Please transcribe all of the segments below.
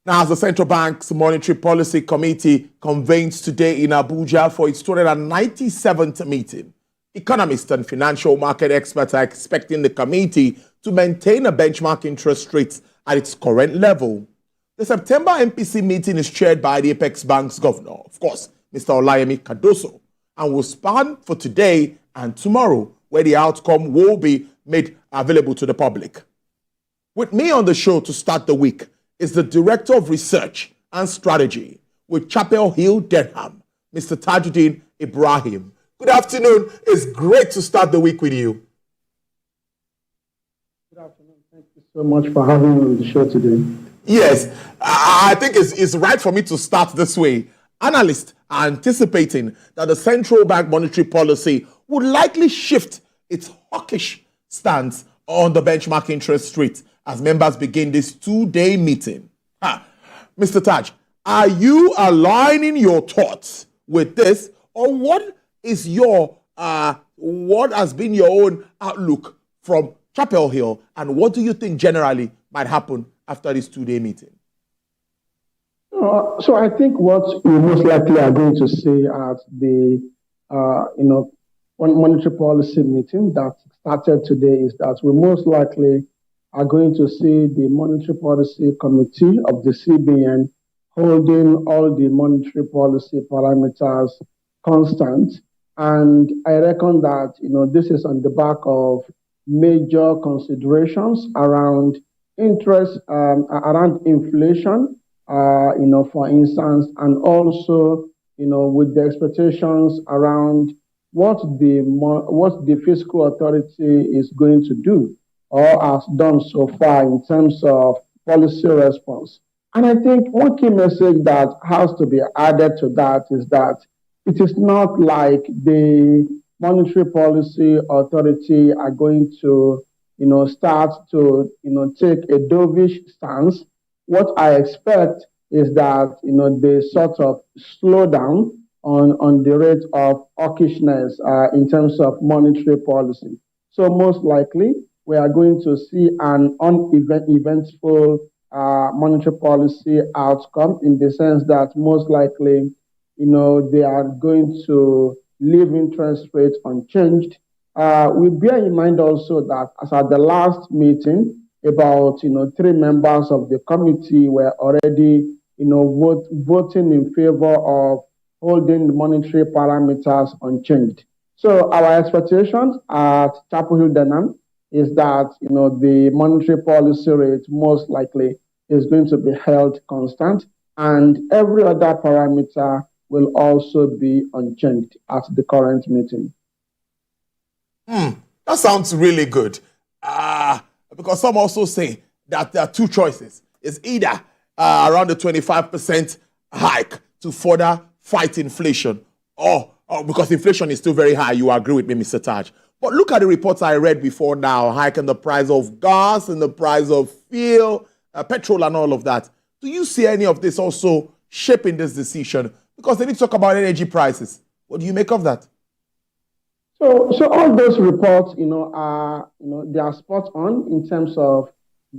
Now, as the Central Bank's Monetary Policy Committee convenes today in Abuja for its 297th meeting, economists and financial market experts are expecting the committee to maintain a benchmark interest rate at its current level. The September MPC meeting is chaired by the Apex Bank's governor, of course, Mr. Olayemi Cardoso, and will span for today and tomorrow, where the outcome will be made available to the public. With me on the show to start the week is the Director of Research and Strategy with Chapel Hill, Durham, Mr. Tajudeen Ibrahim. Good afternoon. It's great to start the week with you. Good afternoon. Thank you so much for having me on the show today. Yes, I think it's right for me to start this way. Analysts are anticipating that the central bank monetary policy would likely shift its hawkish stance on the benchmark interest rate as members begin this two-day meeting. Mr. Taj, are you aligning your thoughts with this, or what is what has been your own outlook from Chapel Hill, and what do you think generally might happen after this two-day meeting? So I think what we most likely are going to see at the monetary policy meeting that started today is that we most likely are going to see the Monetary Policy Committee of the CBN holding all the monetary policy parameters constant. And I reckon that, this is on the back of major considerations around interest, around inflation, for instance, and also, with the expectations around what the fiscal authority is going to do or has done so far in terms of policy response. And I think one key message that has to be added to that is that it is not like the monetary policy authority are going to, start to, take a dovish stance. What I expect is that, they sort of slow down on the rate of hawkishness in terms of monetary policy. So most likely, we are going to see an uneventful monetary policy outcome in the sense that most likely, they are going to leave interest rates unchanged. We bear in mind also that as at the last meeting, about 3 members of the committee were already voting in favor of holding the monetary parameters unchanged. So our expectations at Chapel Hill Durham is that the monetary policy rate most likely is going to be held constant, and every other parameter will also be unchanged at the current meeting. That sounds really good. Because some also say that there are two choices. It's either around the 25% hike to further fight inflation, or because inflation is still very high. You agree with me, Mr. Taj. But look at the reports I read before now, hiking the price of gas and the price of fuel, petrol and all of that. Do you see any of this also shaping this decision? Because they need to talk about energy prices. What do you make of that? So all those reports, are, they are spot on in terms of,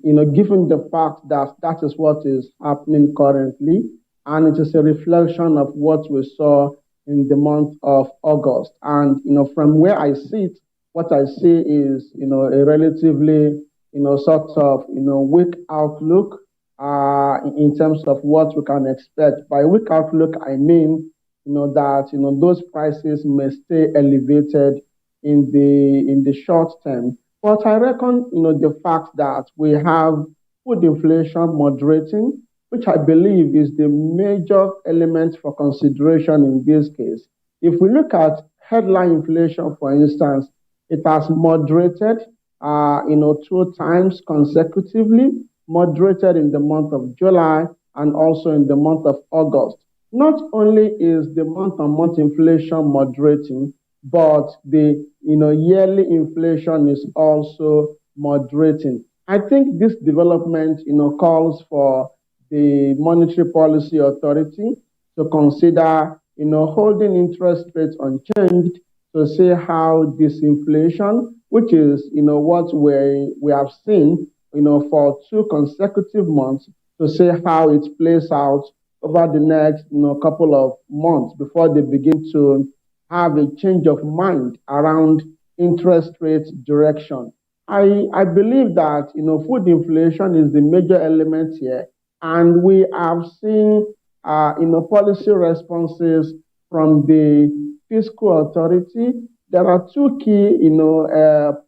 given the fact that that is what is happening currently, and it is a reflection of what we saw in the month of August. And, from where I sit, what I see is, a relatively, sort of, weak outlook in terms of what we can expect. By weak outlook, I mean, that those prices may stay elevated in the short term. But I reckon the fact that we have food inflation moderating, which I believe is the major element for consideration in this case. If we look at headline inflation, for instance, it has moderated 2 times consecutively, moderated in the month of July and also in the month of August. Not only is the month-on-month inflation moderating, but the yearly inflation is also moderating. I think this development calls for the Monetary Policy Authority to consider holding interest rates unchanged to see how this inflation, which is what we have seen for 2 consecutive months, to see how it plays out over the next couple of months before they begin to have a change of mind around interest rate direction. I believe that food inflation is the major element here, and we have seen policy responses from the fiscal authority. There are two key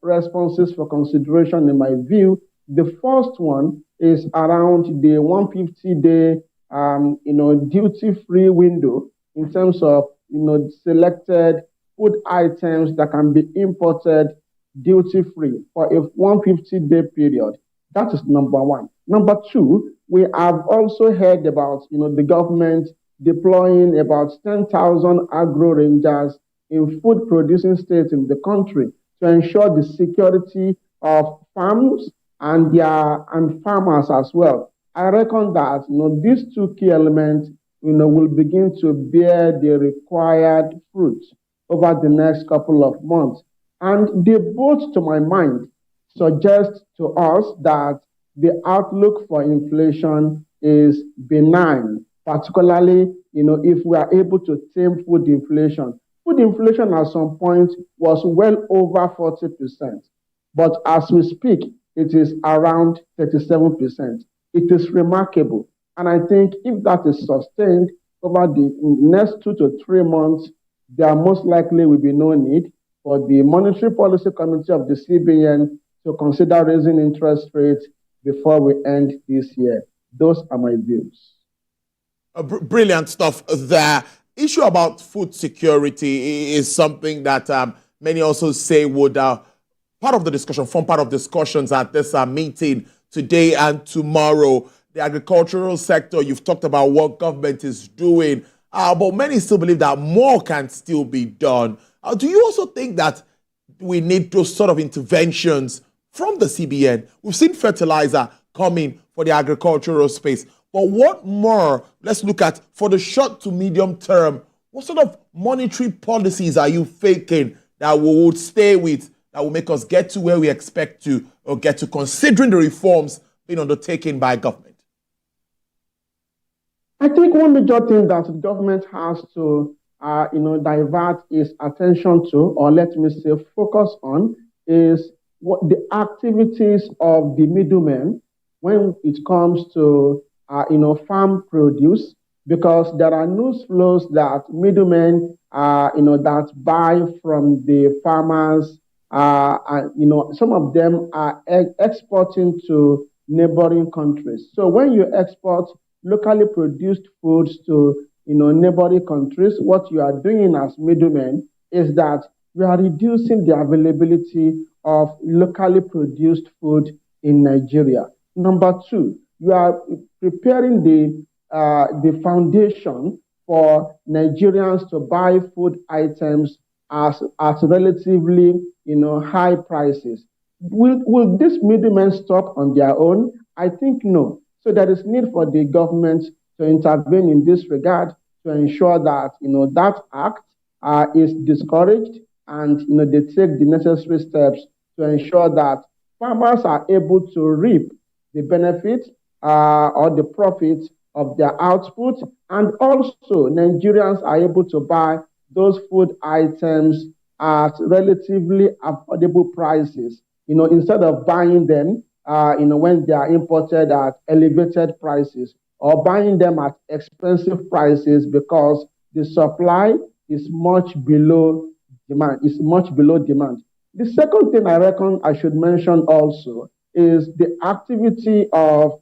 responses for consideration in my view. The first one is around the 150-day duty-free window in terms of selected food items that can be imported duty-free for a 150-day period. That is number one. Number two, we have also heard about the government deploying about 10,000 agro rangers in food producing states in the country to ensure the security of farms and farmers as well. I reckon that these two key elements will begin to bear the required fruit over the next couple of months. And they both, to my mind, suggest to us that the outlook for inflation is benign, particularly if we are able to tame food inflation. Food inflation at some point was well over 40%, but as we speak, it is around 37%. It is remarkable. And I think if that is sustained over the next 2 to 3 months, there most likely will be no need for the Monetary Policy Committee of the CBN to consider raising interest rates before we end this year. Those are my views. Brilliant stuff there. Issue about food security is something that many also say would part of the discussion, form part of discussions at this meeting today and tomorrow. The agricultural sector, you've talked about what government is doing, but many still believe that more can still be done. Do you also think that we need those sort of interventions from the CBN? We've seen fertilizer coming for the agricultural space. But what more, let's look at for the short to medium term, what sort of monetary policies are you faking that we would stay with, that will make us get to where we expect to, or get to considering the reforms being undertaken by government? I think one major thing that the government has to divert its attention to, or let me say focus on, is what the activities of the middlemen when it comes to farm produce, because there are news flows that middlemen that buy from the farmers, some of them are exporting to neighboring countries. So when you export locally produced foods to neighboring countries, what you are doing as middlemen is that you are reducing the availability of locally produced food in Nigeria. Number two, you are preparing the foundation for Nigerians to buy food items at relatively high prices. Will these middlemen stop on their own? I think no. So there is need for the government to intervene in this regard to ensure that that act is discouraged, and they take the necessary steps to ensure that farmers are able to reap the benefits or the profits of their output, and also Nigerians are able to buy those food items at relatively affordable prices. Instead of buying them when they are imported at elevated prices, or buying them at expensive prices because the supply is much below demand. The second thing I reckon I should mention also is the activity of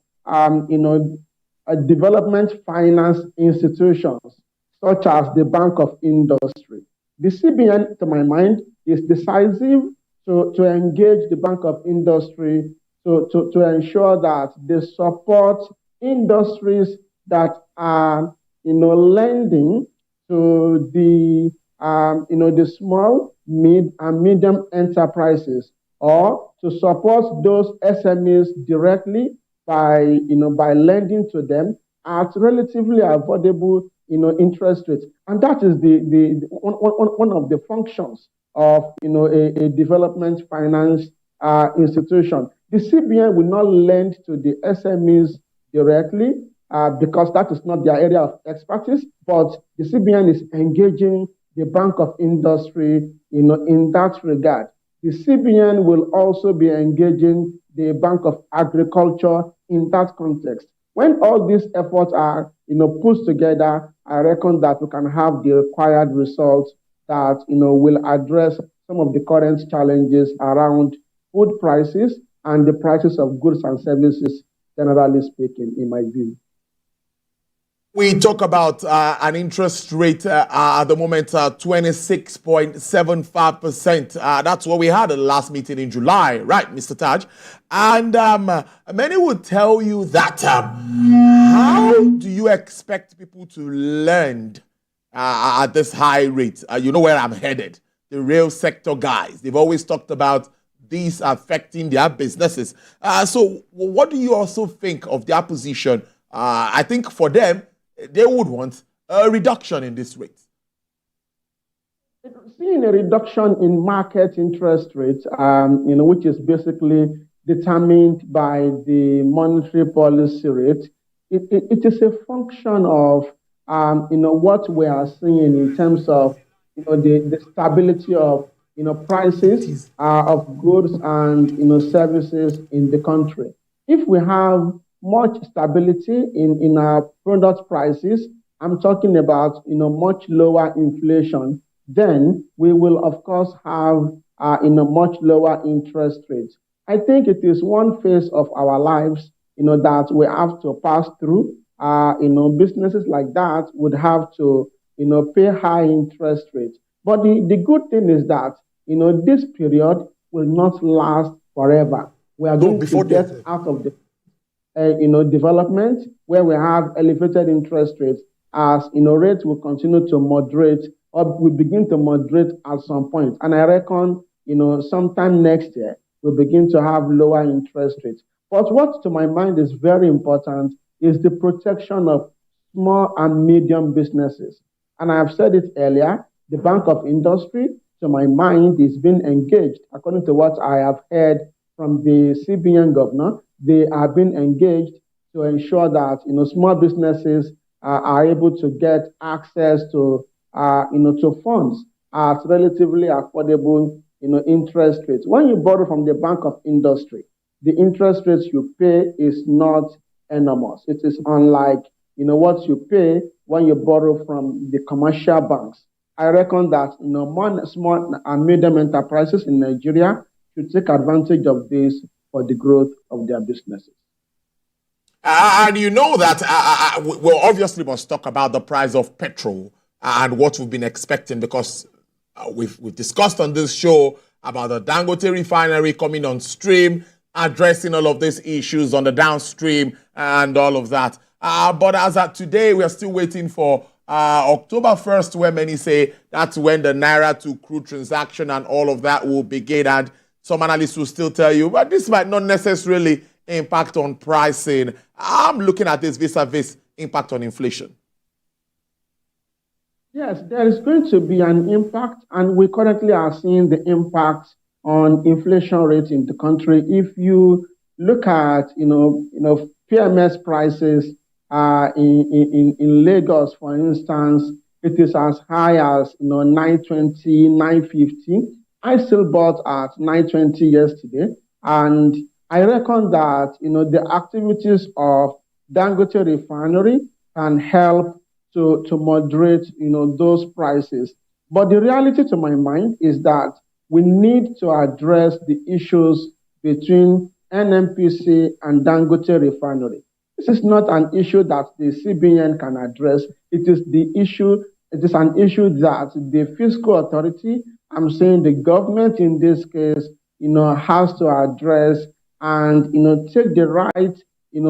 development finance institutions such as the Bank of Industry. The CBN, to my mind, is decisive to engage the Bank of Industry to ensure that they support industries that are lending to the small, mid, and medium enterprises, or to support those SMEs directly by lending to them at relatively affordable interest rates. And that is the one of the functions of a development finance institution. The CBN will not lend to the SMEs directly because that is not their area of expertise, but the CBN is engaging the Bank of Industry, in that regard. The CBN will also be engaging the Bank of Agriculture in that context. When all these efforts are, put together, I reckon that we can have the required results that, will address some of the current challenges around food prices and the prices of goods and services, generally speaking, in my view. We talk about an interest rate at the moment, 26.75%. That's what we had at the last meeting in July, right, Mr. Taj? And many would tell you that how do you expect people to lend at this high rate? You know where I'm headed. The real sector guys, they've always talked about these affecting their businesses. So what do you also think of their position? I think for them, they would want a reduction in this rate. Seeing a reduction in market interest rates, which is basically determined by the monetary policy rate, it is a function of, what we are seeing in terms of, the stability of, prices of goods and, services in the country. If we have much stability in our product prices, I'm talking about, much lower inflation, then we will, of course, have, much lower interest rates. I think it is one phase of our lives, that we have to pass through. Businesses like that would have to, pay high interest rates. But the good thing is that, this period will not last forever. We are going to get out of the development where we have elevated interest rates as rates will continue to moderate or will begin to moderate at some point. And I reckon sometime next year we'll begin to have lower interest rates. But what to my mind is very important is the protection of small and medium businesses. And I have said it earlier, the Bank of Industry, to my mind, is being engaged, according to what I have heard from the CBN governor. They are being engaged to ensure that small businesses are able to get access to to funds at relatively affordable interest rates. When you borrow from the Bank of Industry, the interest rates you pay is not enormous. It is unlike what you pay when you borrow from the commercial banks. I reckon that small and medium enterprises in Nigeria should take advantage of this for the growth of their businesses. And you know that we obviously must talk about the price of petrol and what we've been expecting, because we've discussed on this show about the Dangote refinery coming on stream, addressing all of these issues on the downstream and all of that. But as of today, we are still waiting for October 1st, where many say that's when the Naira to crude transaction and all of that will begin. And some analysts will still tell you, but this might not necessarily impact on pricing. I'm looking at this vis-a-vis impact on inflation. Yes, there is going to be an impact, and we currently are seeing the impact on inflation rate in the country. If you look at, PMS prices in Lagos, for instance, it is as high as 920, 950. I still bought at 920 yesterday, and I reckon that the activities of Dangote refinery can help to moderate those prices. But the reality to my mind is that we need to address the issues between NMPC and Dangote refinery. This is not an issue that the CBN can address. It is an issue that the fiscal authority, I'm saying the government in this case, has to address and take the right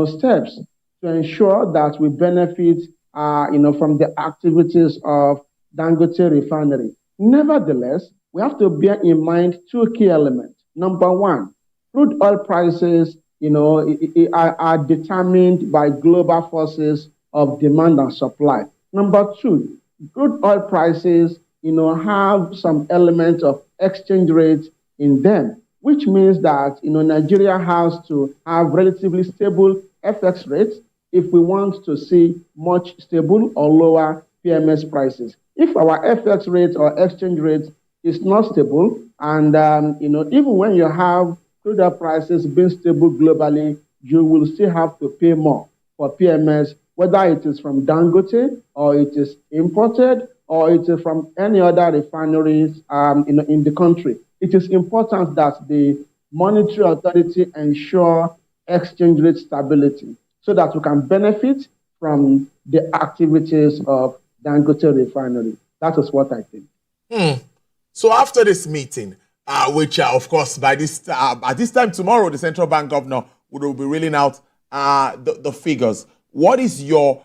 steps to ensure that we benefit from the activities of Dangote refinery. Nevertheless, we have to bear in mind two key elements. Number one, crude oil prices are determined by global forces of demand and supply. Number two, crude oil prices have some element of exchange rate in them, which means that Nigeria has to have relatively stable FX rates if we want to see much stable or lower PMS prices. If our FX rate or exchange rate is not stable, and even when you have crude oil prices being stable globally, you will still have to pay more for PMS, whether it is from Dangote or it is imported or it is from any other refineries in the country. It is important that the monetary authority ensure exchange rate stability so that we can benefit from the activities of Dangote refinery. That is what I think. So after this meeting, which of course by this at this time tomorrow, the central bank governor will be reeling out the figures. What is your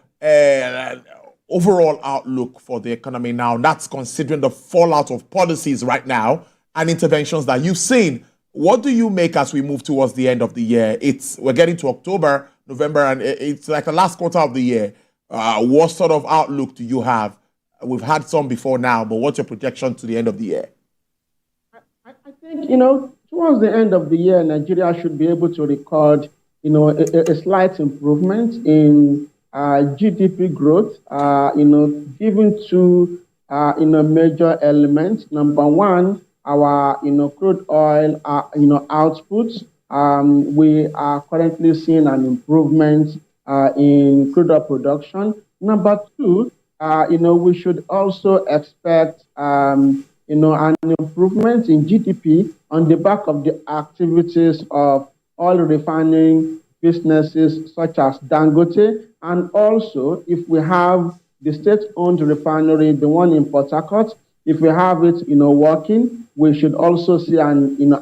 overall outlook for the economy now? That's considering the fallout of policies right now and interventions that you've seen. What do you make as we move towards the end of the year? We're getting to October, November, and it's like the last quarter of the year. What sort of outlook do you have? We've had some before now, but what's your projection to the end of the year? I think, towards the end of the year, Nigeria should be able to record, a slight improvement in GDP growth, given two, major elements. Number one, our, crude oil, outputs. We are currently seeing an improvement in crude oil production. Number two, we should also expect, an improvement in GDP on the back of the activities of oil refining businesses such as Dangote. And also, if we have the state-owned refinery, the one in Port Harcourt, if we have it, working, we should also see an,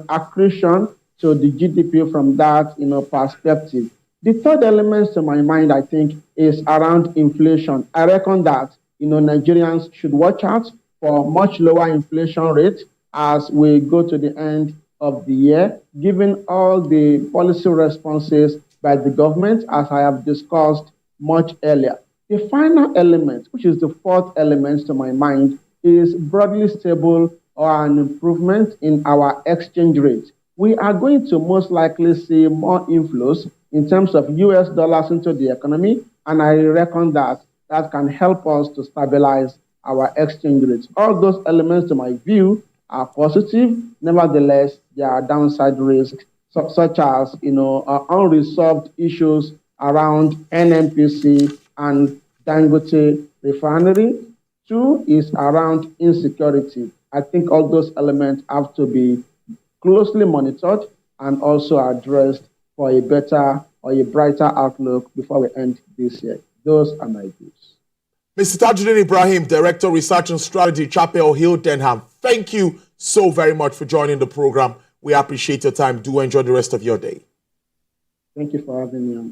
accretion to the GDP from that, perspective. The third element to my mind, I think, is around inflation. I reckon that, Nigerians should watch out for much lower inflation rate as we go to the end of the year, given all the policy responses by the government, as I have discussed much earlier. The final element, which is the fourth element to my mind, is broadly stable or an improvement in our exchange rate. We are going to most likely see more inflows in terms of US dollars into the economy, and I reckon that can help us to stabilize our exchange rates. All those elements, to my view, are positive. Nevertheless, there are downside risks, such as unresolved issues around NMPC and Dangote refinery. Two is around insecurity. I think all those elements have to be closely monitored and also addressed for a better or a brighter outlook before we end this year. Those are my views. Mr. Tajudeen Ibrahim, Director, Research and Strategy, Chapel Hill, Denham. Thank you so very much for joining the program. We appreciate your time. Do enjoy the rest of your day. Thank you for having me on.